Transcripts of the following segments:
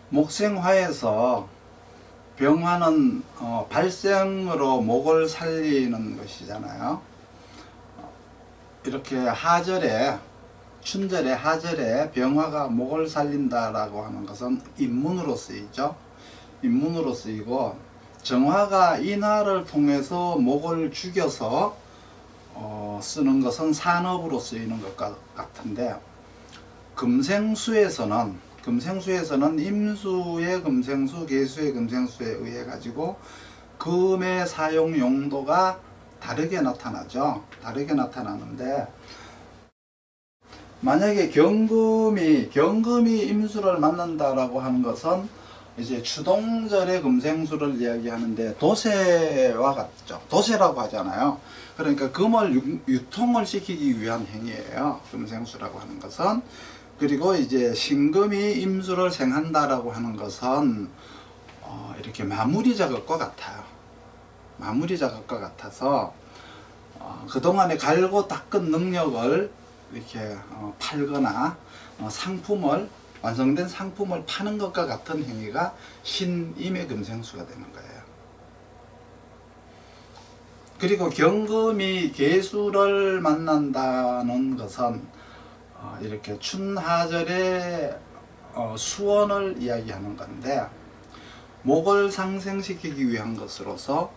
목생화에서 병화는 발생으로 목을 살리는 것이잖아요. 이렇게 하절에, 춘절에 하절에 병화가 목을 살린다라고 하는 것은 인문으로 쓰이죠. 인문으로 쓰이고, 정화가 인화를 통해서 목을 죽여서 쓰는 것은 산업으로 쓰이는 것 같은데, 금생수에서는 임수의 금생수, 계수의 금생수에 의해 가지고 금의 사용 용도가 다르게 나타나죠. 다르게 나타나는데, 만약에 경금이 임수를 만난다라고 하는 것은 이제 추동절의 금생수를 이야기하는데, 도세와 같죠. 도세라고 하잖아요. 그러니까 금을 유통을 시키기 위한 행위예요, 금생수라고 하는 것은. 그리고 이제 신금이 임수를 생한다라고 하는 것은 이렇게 마무리 작업과 같아요. 마무리 작업과 같아서 그동안에 갈고 닦은 능력을 이렇게 팔거나 상품을, 완성된 상품을 파는 것과 같은 행위가 신임의 금생수가 되는 거예요. 그리고 경금이 계수를 만난다는 것은 이렇게 춘하절의 수원을 이야기하는 건데, 목을 상생시키기 위한 것으로서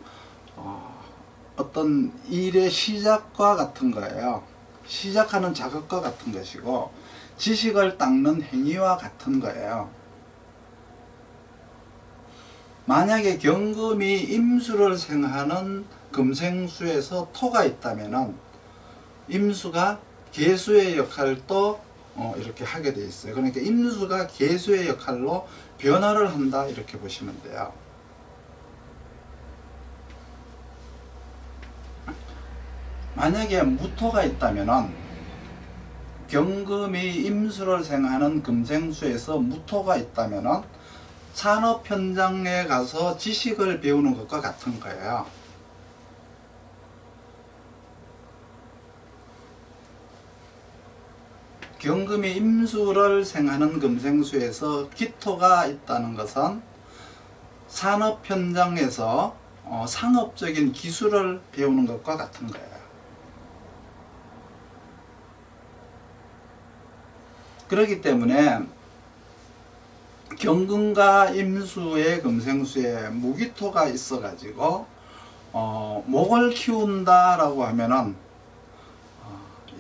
어떤 일의 시작과 같은 거예요. 시작하는 작업과 같은 것이고, 지식을 닦는 행위와 같은 거예요. 만약에 경금이 임수를 생하는 금생수에서 토가 있다면은 임수가 계수의 역할도 이렇게 하게 돼 있어요. 그러니까 임수가 계수의 역할로 변화를 한다, 이렇게 보시면 돼요. 만약에 무토가 있다면은, 경금이 임수를 생하는 금생수에서 무토가 있다면은 산업 현장에 가서 지식을 배우는 것과 같은 거예요. 경금이 임수를 생하는 금생수에서 기토가 있다는 것은 산업 현장에서 상업적인 기술을 배우는 것과 같은 거예요. 그렇기 때문에 경금과 임수의 금생수에 무기토가 있어 가지고 목을 키운다라고 하면은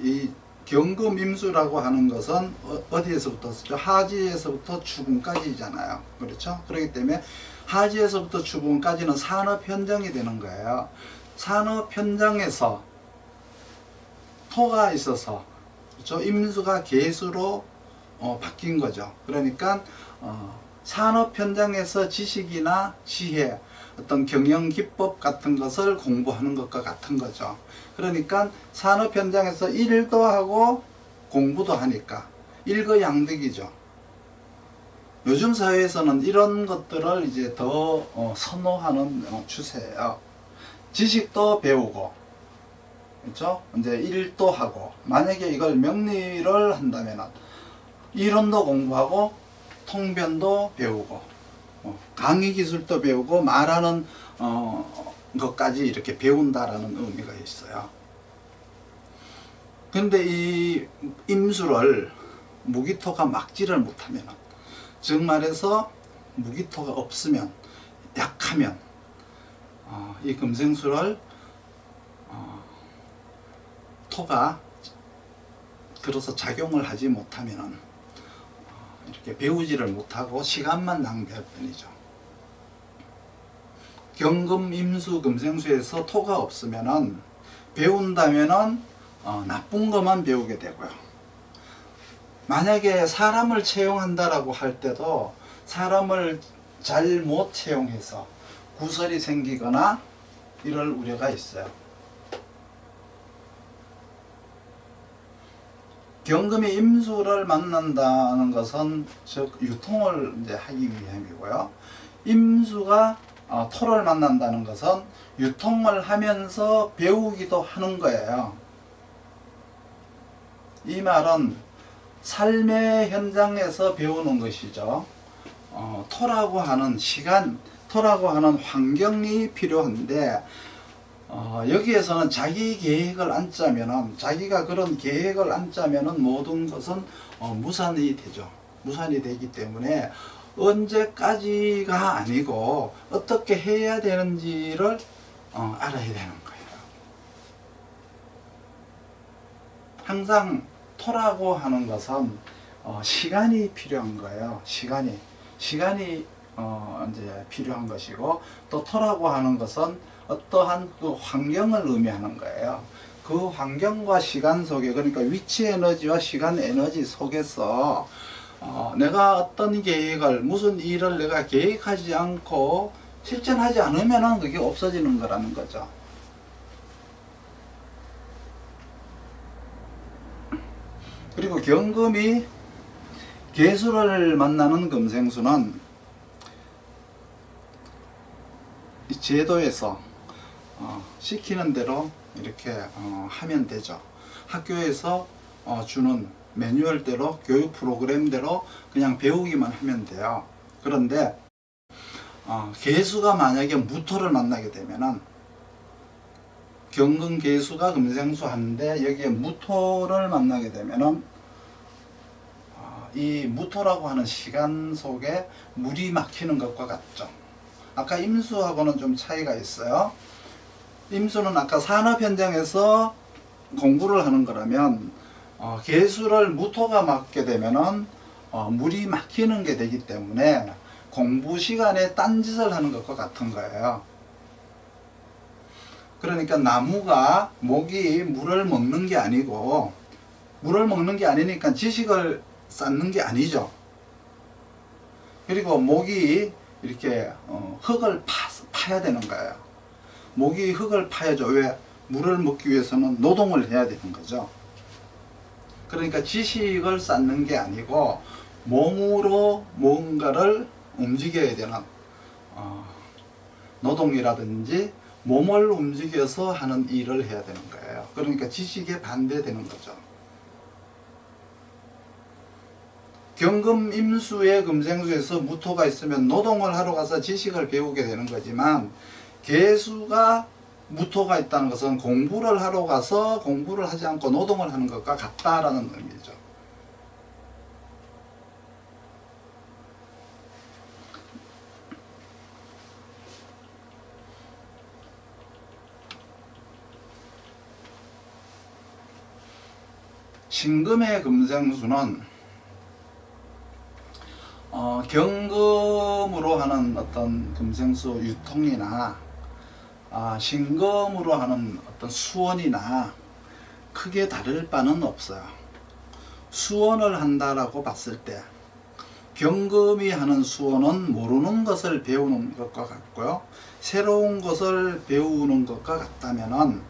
이 경금 임수라고 하는 것은 어디에서부터 쓰죠? 하지에서부터 추궁까지잖아요. 그렇죠? 그렇기 때문에 하지에서부터 추궁까지는 산업 현장이 되는 거예요. 산업 현장에서 토가 있어서, 그렇죠? 임수가 계수로 바뀐 거죠. 그러니까 산업 현장에서 지식이나 지혜, 어떤 경영 기법 같은 것을 공부하는 것과 같은 거죠. 그러니까 산업 현장에서 일도 하고 공부도 하니까 일거양득이죠. 요즘 사회에서는 이런 것들을 이제 더 선호하는 추세예요. 지식도 배우고, 그렇죠? 이제 일도 하고, 만약에 이걸 명리를 한다면 이론도 공부하고 통변도 배우고 강의 기술도 배우고 말하는 것까지 이렇게 배운다라는 의미가 있어요. 그런데 이 임수를 무기토가 막지를 못하면, 즉 말해서 무기토가 없으면, 약하면 이 금생수를 토가 들어서 작용을 하지 못하면 이렇게 배우지를 못하고 시간만 낭비할 뿐이죠. 경금, 임수, 금생수에서 토가 없으면은 배운다면은 나쁜 것만 배우게 되고요. 만약에 사람을 채용한다라고 할 때도 사람을 잘 못 채용해서 구설이 생기거나 이럴 우려가 있어요. 경금이 임수를 만난다는 것은 즉 유통을 이제 하기 위함이고요. 임수가 토를 만난다는 것은 유통을 하면서 배우기도 하는 거예요. 이 말은 삶의 현장에서 배우는 것이죠. 토라고 하는 시간, 토라고 하는 환경이 필요한데 여기에서는 자기 계획을 안 짜면은, 자기가 그런 계획을 안 짜면은 모든 것은 무산이 되죠. 무산이 되기 때문에 언제까지가 아니고 어떻게 해야 되는지를 알아야 되는 거예요. 항상 토라고 하는 것은 시간이 필요한 거예요. 시간이 이제 필요한 것이고, 또 토라고 하는 것은 어떠한 그 환경을 의미하는 거예요. 그 환경과 시간 속에, 그러니까 위치 에너지와 시간 에너지 속에서 내가 어떤 계획을, 무슨 일을 내가 계획하지 않고 실천하지 않으면 그게 없어지는 거라는 거죠. 그리고 경금이 개수를 만나는 금생수는 이 제도에서 시키는 대로 이렇게 하면 되죠. 학교에서 주는 매뉴얼대로, 교육 프로그램대로 그냥 배우기만 하면 돼요. 그런데 개수가 만약에 무토를 만나게 되면은, 경금 개수가 금생수 하는데 여기에 무토를 만나게 되면은 이 무토라고 하는 시간 속에 물이 막히는 것과 같죠. 아까 임수하고는 좀 차이가 있어요. 임수는 아까 산업 현장에서 공부를 하는 거라면 개수를 무토가 맞게 되면은 물이 막히는 게 되기 때문에 공부 시간에 딴짓을 하는 것과 같은 거예요. 그러니까 나무가, 목이 물을 먹는 게 아니고, 물을 먹는 게 아니니까 지식을 쌓는 게 아니죠. 그리고 목이 이렇게 흙을 파야 되는 거예요. 목이 흙을 파야죠. 왜? 물을 먹기 위해서는 노동을 해야 되는 거죠. 그러니까 지식을 쌓는 게 아니고 몸으로 뭔가를 움직여야 되는 노동이라든지 몸을 움직여서 하는 일을 해야 되는 거예요. 그러니까 지식에 반대되는 거죠. 경금 임수의 금생수에서 무토가 있으면 노동을 하러 가서 지식을 배우게 되는 거지만, 개수가 무토가 있다는 것은 공부를 하러 가서 공부를 하지 않고 노동을 하는 것과 같다라는 의미죠. 신금의 금생수는 경금으로 하는 어떤 금생수 유통이나 신금으로 하는 어떤 수원이나 크게 다를 바는 없어요. 수원을 한다라고 봤을 때 경금이 하는 수원은 모르는 것을 배우는 것과 같고요, 새로운 것을 배우는 것과 같다면은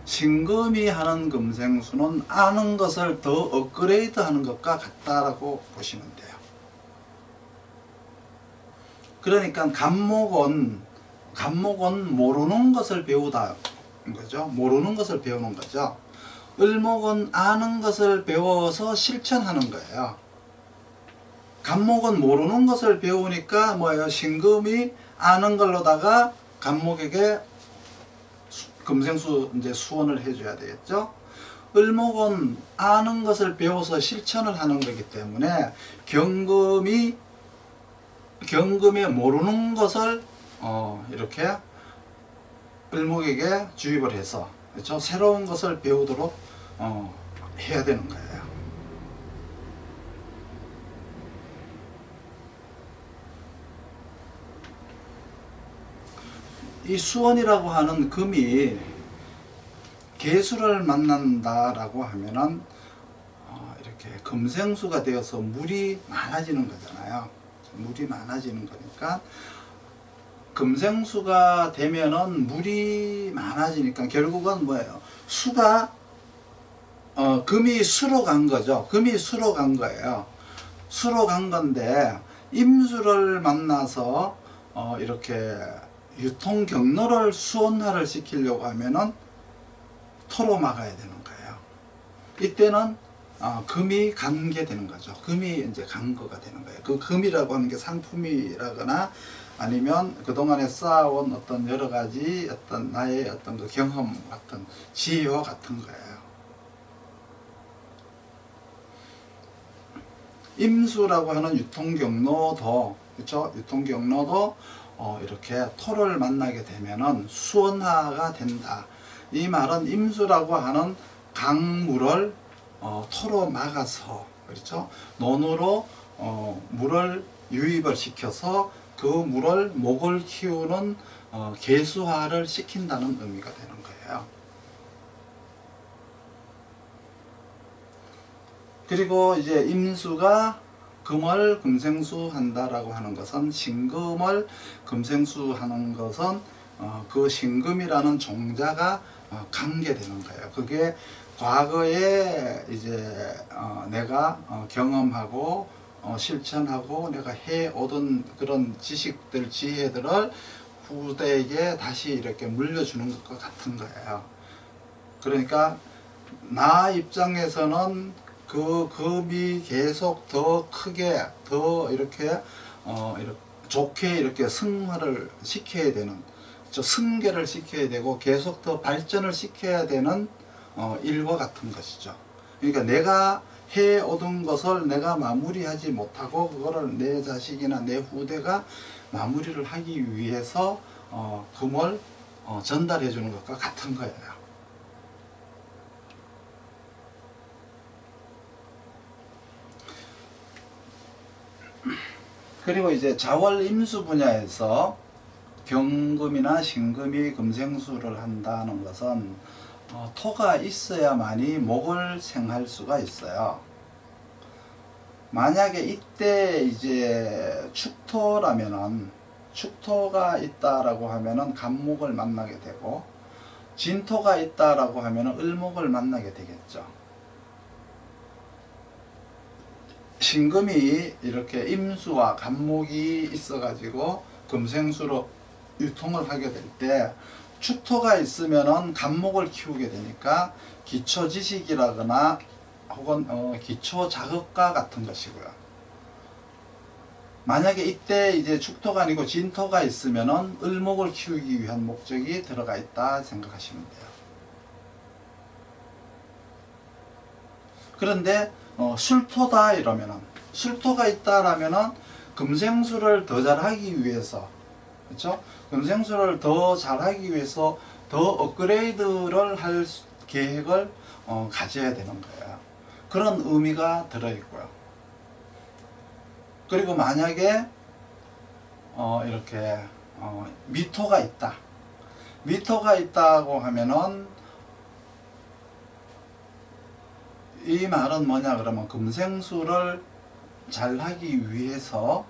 신금이 하는 금생수는 아는 것을 더 업그레이드 하는 것과 같다라고 보시면 돼요. 그러니까 간목은 모르는 것을 배우다 거죠. 모르는 것을 배우는 거죠. 을목은 아는 것을 배워서 실천하는 거예요. 간목은 모르는 것을 배우니까 뭐예요? 신금이 아는 걸로다가 간목에게 금생수 이제 수원을 해줘야 되겠죠. 을목은 아는 것을 배워서 실천을 하는 거기 때문에 경금이 모르는 것을 이렇게 을목에게 주입을 해서, 그렇죠? 새로운 것을 배우도록 해야 되는 거예요. 이 수원이라고 하는 금이 개수를 만난다라고 하면은 이렇게 금생수가 되어서 물이 많아지는 거잖아요. 물이 많아지는 거니까, 금생수가 되면은 물이 많아지니까 결국은 뭐예요? 수가 금이 수로 간 거죠. 금이 수로 간 거예요. 수로 간 건데 임수를 만나서 이렇게 유통 경로를 수원화를 시키려고 하면은 토로 막아야 되는 거예요. 이때는 금이 간게 되는 거죠. 금이 이제 간 거가 되는 거예요. 그 금이라고 하는 게 상품이라거나 아니면 그동안에 쌓아온 어떤 여러 가지 어떤 나의 어떤 그 경험 같은 지혜와 같은 거예요. 임수라고 하는 유통 경로도, 그렇죠? 유통 경로도 이렇게 토를 만나게 되면은 수원화가 된다. 이 말은 임수라고 하는 강물을 토로 막아서, 그렇죠? 논으로 물을 유입을 시켜서 그 물을 목을 키우는 계수화를 시킨다는 의미가 되는 거예요. 그리고 이제 임수가 금을 금생수 한다라고 하는 것은, 신금을 금생수 하는 것은 그 신금이라는 종자가 간게 되는 거예요. 그게 과거에 이제 내가 경험하고 실천하고 내가 해오던 그런 지식들, 지혜들을 후대에게 다시 이렇게 물려주는 것과 같은 거예요. 그러니까 나 입장에서는 그 금이 계속 더 크게, 더 이렇게 이렇게 좋게 이렇게 승화를 시켜야 되는, 승계를 시켜야 되고 계속 더 발전을 시켜야 되는 일과 같은 것이죠. 그러니까 내가 해오던 것을 내가 마무리하지 못하고 그거를 내 자식이나 내 후대가 마무리를 하기 위해서 금을 전달해 주는 것과 같은 거예요. 그리고 이제 자월 임수 분야에서 경금이나 신금이 금생수를 한다는 것은 토가 있어야만이 목을 생할 수가 있어요. 만약에 이때 이제 축토라면은, 축토가 있다라고 하면은 간목을 만나게 되고, 진토가 있다라고 하면은 을목을 만나게 되겠죠. 신금이 이렇게 임수와 간목이 있어 가지고 금생수로 유통을 하게 될 때, 축토가 있으면은 간목을 키우게 되니까 기초 지식이라거나 혹은 기초 작업과 같은 것이고요. 만약에 이때 이제 축토가 아니고 진토가 있으면은 을목을 키우기 위한 목적이 들어가 있다 생각하시면 돼요. 그런데 술토다 이러면은, 술토가 있다라면은 금생수를 더 잘하기 위해서, 그렇죠? 금생수를 더 잘하기 위해서 더 업그레이드를 할 계획을 가져야 되는 거예요. 그런 의미가 들어있고요. 그리고 만약에 이렇게 미토가 있다. 미토가 있다고 하면은 이 말은 뭐냐 그러면 금생수를 잘하기 위해서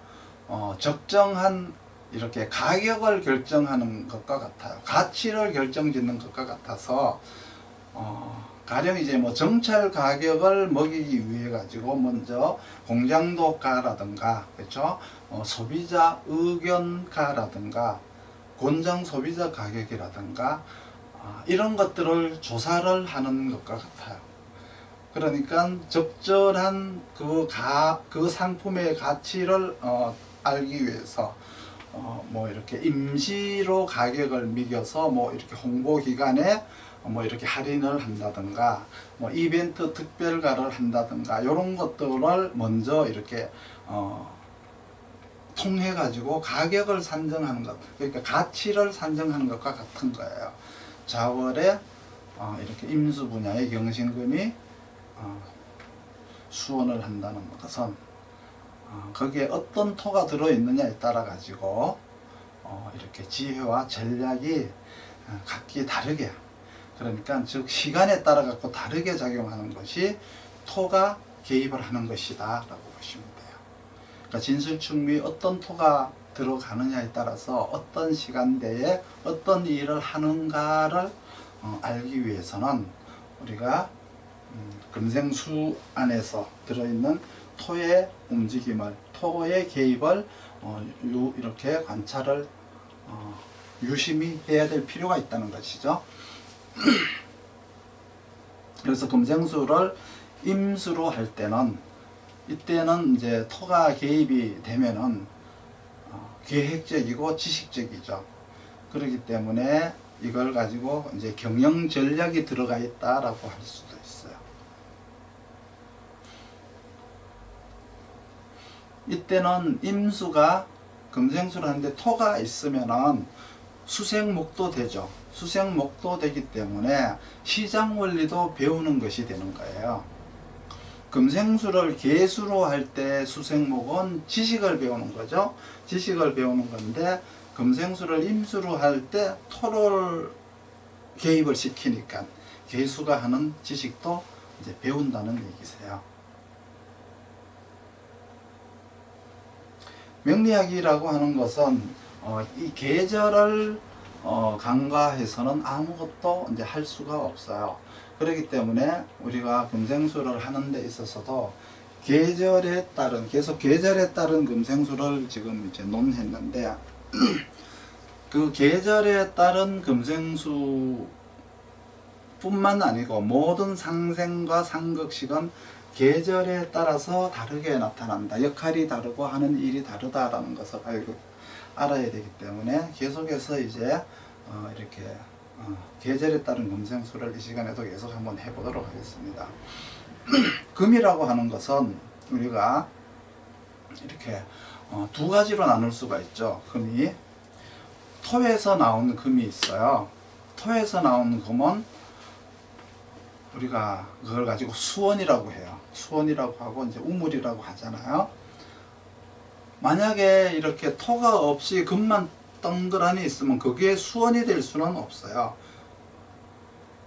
적정한 이렇게 가격을 결정하는 것과 같아요. 가치를 결정짓는 것과 같아서 가령 이제 뭐 정찰 가격을 먹이기 위해 가지고 먼저 공장도가라든가, 그렇죠? 소비자 의견가라든가 권장 소비자 가격이라든가 이런 것들을 조사를 하는 것과 같아요. 그러니까 적절한 그 상품의 가치를 알기 위해서 뭐 이렇게 임시로 가격을 매겨서 뭐 이렇게 홍보 기간에 뭐 이렇게 할인을 한다든가 뭐 이벤트 특별가를 한다든가 이런 것들을 먼저 이렇게 통해 가지고 가격을 산정하는 것, 그러니까 가치를 산정하는 것과 같은 거예요. 자월에 이렇게 임수 분야의 경신금이 수원을 한다는 것은 거기에 어떤 토가 들어있느냐에 따라 가지고 이렇게 지혜와 전략이 각기 다르게, 그러니까 즉 시간에 따라 갖고 다르게 작용하는 것이 토가 개입을 하는 것이다 라고 보시면 돼요. 그러니까 진술충미 어떤 토가 들어가느냐에 따라서 어떤 시간대에 어떤 일을 하는가를 알기 위해서는 우리가 금생수 안에서 들어있는 토의 움직임을, 토의 개입을 이렇게 관찰을 유심히 해야 될 필요가 있다는 것이죠. 그래서 금생수를 임수로 할 때는 이때는 이제 토가 개입이 되면은 계획적이고 지식적이죠. 그렇기 때문에 이걸 가지고 이제 경영 전략이 들어가 있다라고 할 수도 있어요. 이때는 임수가 금생수를 하는데 토가 있으면은 수생목도 되죠. 수생목도 되기 때문에 시장 원리도 배우는 것이 되는 거예요. 금생수를 계수로 할 때 수생목은 지식을 배우는 거죠. 지식을 배우는 건데 금생수를 임수로 할 때 토를 개입을 시키니까 계수가 하는 지식도 이제 배운다는 얘기세요. 명리학이라고 하는 것은 이 계절을 간과해서는 아무것도 이제 할 수가 없어요. 그렇기 때문에 우리가 금생수를 하는 데 있어서도 계절에 따른 계속 계절에 따른 금생수를 지금 이제 논했는데 그 계절에 따른 금생수 뿐만 아니고 모든 상생과 상극식은 계절에 따라서 다르게 나타난다. 역할이 다르고 하는 일이 다르다라는 것을 알아야 되기 때문에 계속해서 이제 이렇게 계절에 따른 금생수를 이 시간에도 계속 한번 해보도록 하겠습니다. 금이라고 하는 것은 우리가 이렇게 두 가지로 나눌 수가 있죠. 금이 토에서 나온 금이 있어요. 토에서 나온 금은 우리가 그걸 가지고 수원이라고 해요. 수원이라고 하고 이제 우물이라고 하잖아요. 만약에 이렇게 토가 없이 금만 덩그러니 있으면 그게 수원이 될 수는 없어요.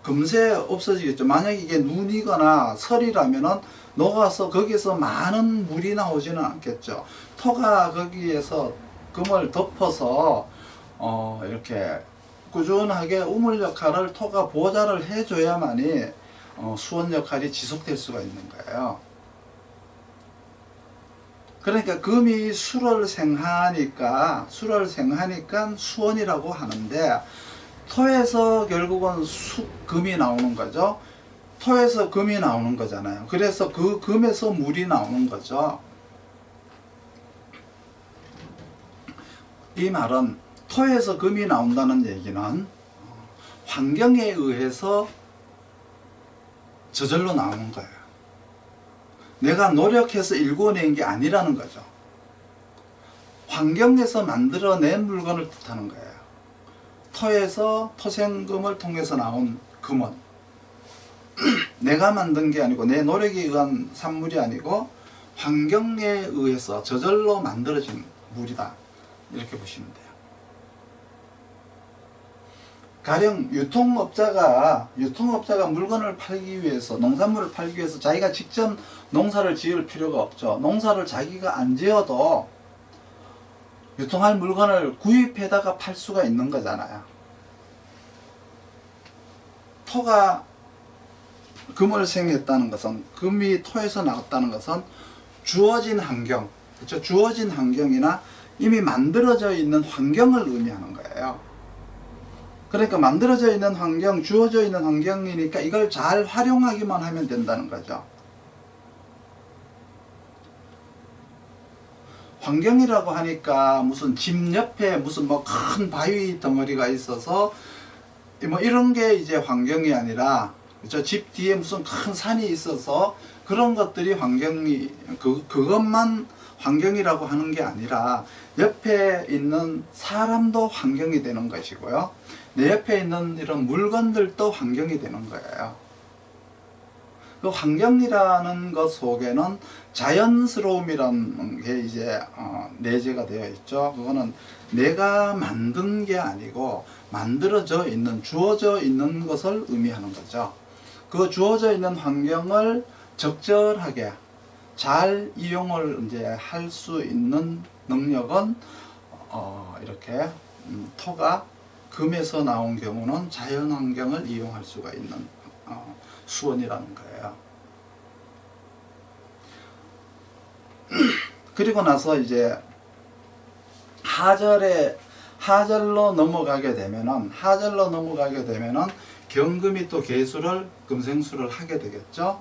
금세 없어지겠죠. 만약에 이게 눈이거나 설이라면은 녹아서 거기서 많은 물이 나오지는 않겠죠. 토가 거기에서 금을 덮어서 이렇게 꾸준하게 우물 역할을 토가 보좌를 해줘야만이 수원 역할이 지속될 수가 있는 거예요. 그러니까 금이 수를 생하니까 수원이라고 하는데 토에서 결국은 금이 나오는 거죠. 토에서 금이 나오는 거잖아요. 그래서 그 금에서 물이 나오는 거죠. 이 말은 토에서 금이 나온다는 얘기는 환경에 의해서 저절로 나오는 거예요. 내가 노력해서 일궈낸 게 아니라는 거죠. 환경에서 만들어낸 물건을 뜻하는 거예요. 토에서 토생금을 통해서 나온 금은 내가 만든 게 아니고 내 노력에 의한 산물이 아니고 환경에 의해서 저절로 만들어진 물이다. 이렇게 보시면 돼요. 가령 유통업자가 물건을 팔기 위해서 농산물을 팔기 위해서 자기가 직접 농사를 지을 필요가 없죠. 농사를 자기가 안 지어도 유통할 물건을 구입해다가 팔 수가 있는 거잖아요. 토가 금을 생했다는 것은 금이 토에서 나왔다는 것은 주어진 환경, 그렇죠? 주어진 환경이나 이미 만들어져 있는 환경을 의미하는 거예요. 그러니까 만들어져 있는 환경, 주어져 있는 환경이니까 이걸 잘 활용하기만 하면 된다는 거죠. 환경이라고 하니까 무슨 집 옆에 무슨 뭐 큰 바위 덩어리가 있어서 뭐 이런 게 이제 환경이 아니라, 그렇죠? 집 뒤에 무슨 큰 산이 있어서 그런 것들이 환경이, 그것만 환경이라고 하는 게 아니라 옆에 있는 사람도 환경이 되는 것이고요. 내 옆에 있는 이런 물건들도 환경이 되는 거예요. 그 환경이라는 것 속에는 자연스러움이라는 게 이제 내재가 되어 있죠. 그거는 내가 만든 게 아니고 만들어져 있는, 주어져 있는 것을 의미하는 거죠. 그 주어져 있는 환경을 적절하게 잘 이용을 이제 할 수 있는 능력은 이렇게 토가 금에서 나온 경우는 자연 환경을 이용할 수가 있는 수원이라는 거예요. 그리고 나서 이제 하절로 넘어가게 되면은 경금이 또 계수를 금생수를 하게 되겠죠.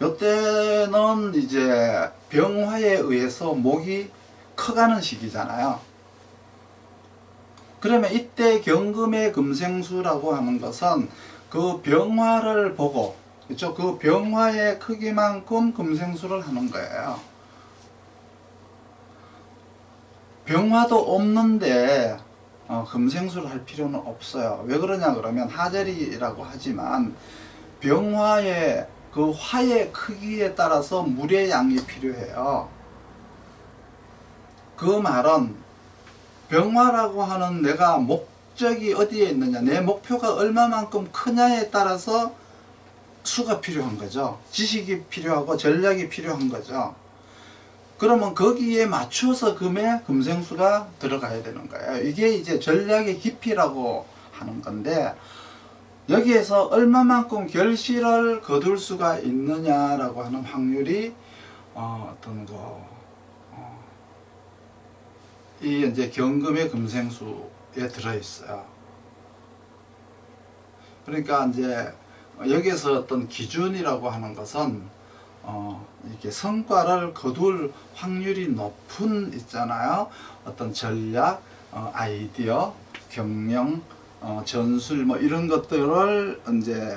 요때는 이제 병화에 의해서 목이 커가는 시기잖아요. 그러면 이때 경금의 금생수라고 하는 것은 그 병화를 보고, 그렇죠? 그 병화의 크기만큼 금생수를 하는 거예요. 병화도 없는데 금생수를 할 필요는 없어요. 왜 그러냐 그러면 하절이라고 하지만 병화의 그 화의 크기에 따라서 물의 양이 필요해요. 그 말은 병화라고 하는 내가 목적이 어디에 있느냐, 내 목표가 얼마만큼 크냐에 따라서 수가 필요한 거죠. 지식이 필요하고 전략이 필요한 거죠. 그러면 거기에 맞춰서 금생수가 들어가야 되는 거예요. 이게 이제 전략의 깊이라고 하는 건데, 여기에서 얼마만큼 결실을 거둘 수가 있느냐라고 하는 확률이 이 이제 경금의 금생수에 들어 있어요. 그러니까 이제 여기에서 어떤 기준이라고 하는 것은 이렇게 성과를 거둘 확률이 높은 있잖아요. 어떤 전략, 아이디어, 경영, 전술 뭐 이런 것들을 이제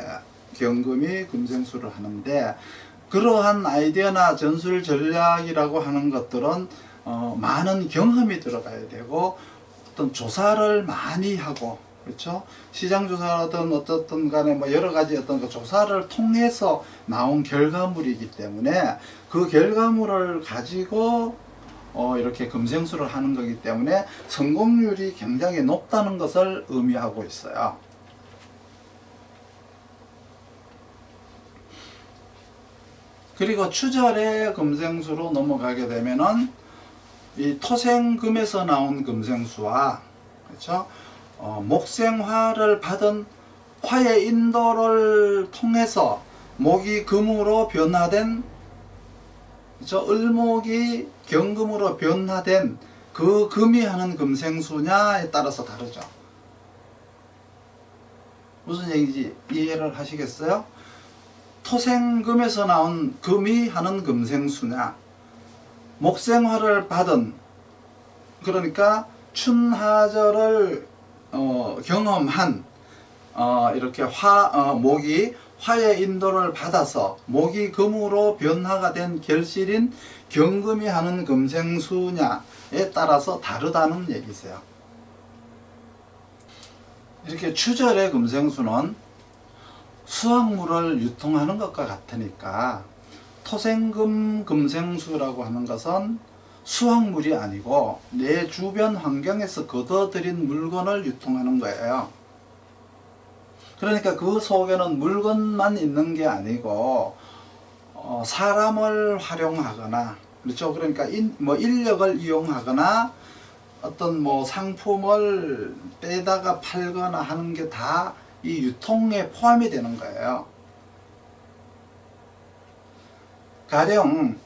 경금이 금생수를 하는데, 그러한 아이디어나 전술 전략이라고 하는 것들은 많은 경험이 들어가야 되고 어떤 조사를 많이 하고, 그렇죠? 시장 조사든 어떻든 간에 뭐 여러 가지 어떤 그 조사를 통해서 나온 결과물이기 때문에 그 결과물을 가지고 이렇게 금생수를 하는 거기 때문에 성공률이 굉장히 높다는 것을 의미하고 있어요. 그리고 추절의 금생수로 넘어가게 되면은 이 토생금에서 나온 금생수와, 그렇죠? 목생화를 받은 화의 인도를 통해서 목이 금으로 변화된, 그렇죠? 을목이 경금으로 변화된 그 금이 하는 금생수냐에 따라서 다르죠. 무슨 얘기인지 이해를 하시겠어요? 토생금에서 나온 금이 하는 금생수냐, 목생화를 받은, 그러니까 춘하절을 경험한 이렇게 목이 화의 인도를 받아서 목이 금으로 변화가 된 결실인 경금이 하는 금생수냐에 따라서 다르다는 얘기세요. 이렇게 추절의 금생수는 수확물을 유통하는 것과 같으니까 토생금 금생수라고 하는 것은 수확물이 아니고 내 주변 환경에서 거둬들인 물건을 유통하는 거예요. 그러니까 그 속에는 물건만 있는 게 아니고 사람을 활용하거나, 그렇죠? 그러니까 인력을 이용하거나 어떤 상품을 빼다가 팔거나 하는 게 다 이 유통에 포함이 되는 거예요. 가령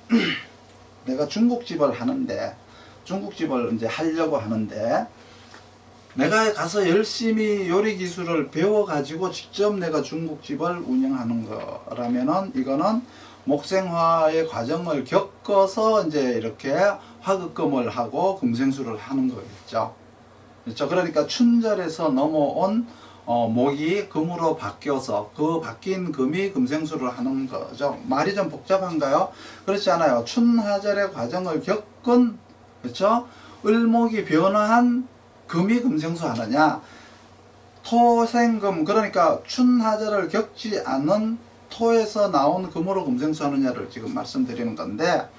내가 중국집을 하는데, 중국집을 이제 하려고 하는데, 내가 가서 열심히 요리 기술을 배워 가지고 직접 내가 중국집을 운영하는 거라면은 이거는 목생화의 과정을 겪어서 이제 이렇게 화급금을 하고 금생수를 하는 거겠죠. 그렇죠? 그러니까 춘절에서 넘어온 목이 금으로 바뀌어서 그 바뀐 금이 금생수를 하는 거죠. 말이 좀 복잡한가요? 그렇지 않아요. 춘하절의 과정을 겪은, 그렇죠? 을목이 변화한 금이 금생수 하느냐, 토생금, 그러니까 춘하절을 겪지 않은 토에서 나온 금으로 금생수 하느냐를 지금 말씀드리는 건데,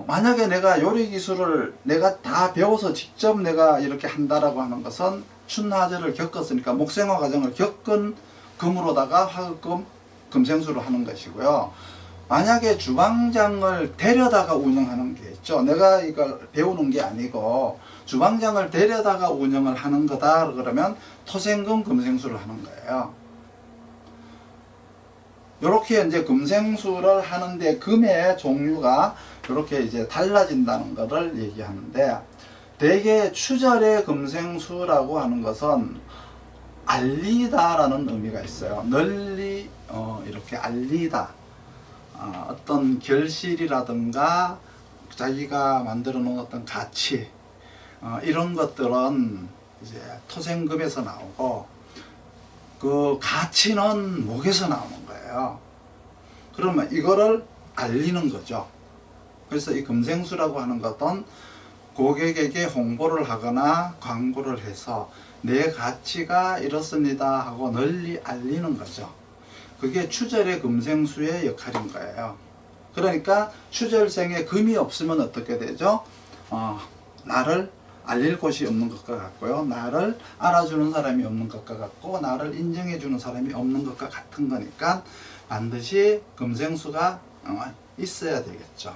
만약에 내가 요리 기술을 내가 다 배워서 직접 내가 이렇게 한다라고 하는 것은 춘하절을 겪었으니까 목생화 과정을 겪은 금으로다가 화급금, 금생수를 하는 것이고요. 만약에 주방장을 데려다가 운영하는 게 있죠. 내가 이걸 배우는 게 아니고 주방장을 데려다가 운영을 하는 거다 그러면 토생금, 금생수를 하는 거예요. 이렇게 이제 금생수를 하는데 금의 종류가 이렇게 이제 달라진다는 것을 얘기하는데, 대개 추절의 금생수라고 하는 것은 알리다 라는 의미가 있어요. 널리 이렇게 알리다. 어떤 결실이라든가 자기가 만들어 놓은 어떤 가치, 이런 것들은 이제 토생금에서 나오고 그 가치는 목에서 나오는 거예요. 그러면 이거를 알리는 거죠. 그래서 이 금생수라고 하는 것은 고객에게 홍보를 하거나 광고를 해서 내 가치가 이렇습니다 하고 널리 알리는 거죠. 그게 추절의 금생수의 역할인 거예요. 그러니까 추절생에 금이 없으면 어떻게 되죠? 나를 알릴 곳이 없는 것과 같고요. 나를 알아주는 사람이 없는 것과 같고 나를 인정해 주는 사람이 없는 것과 같은 거니까 반드시 금생수가 있어야 되겠죠.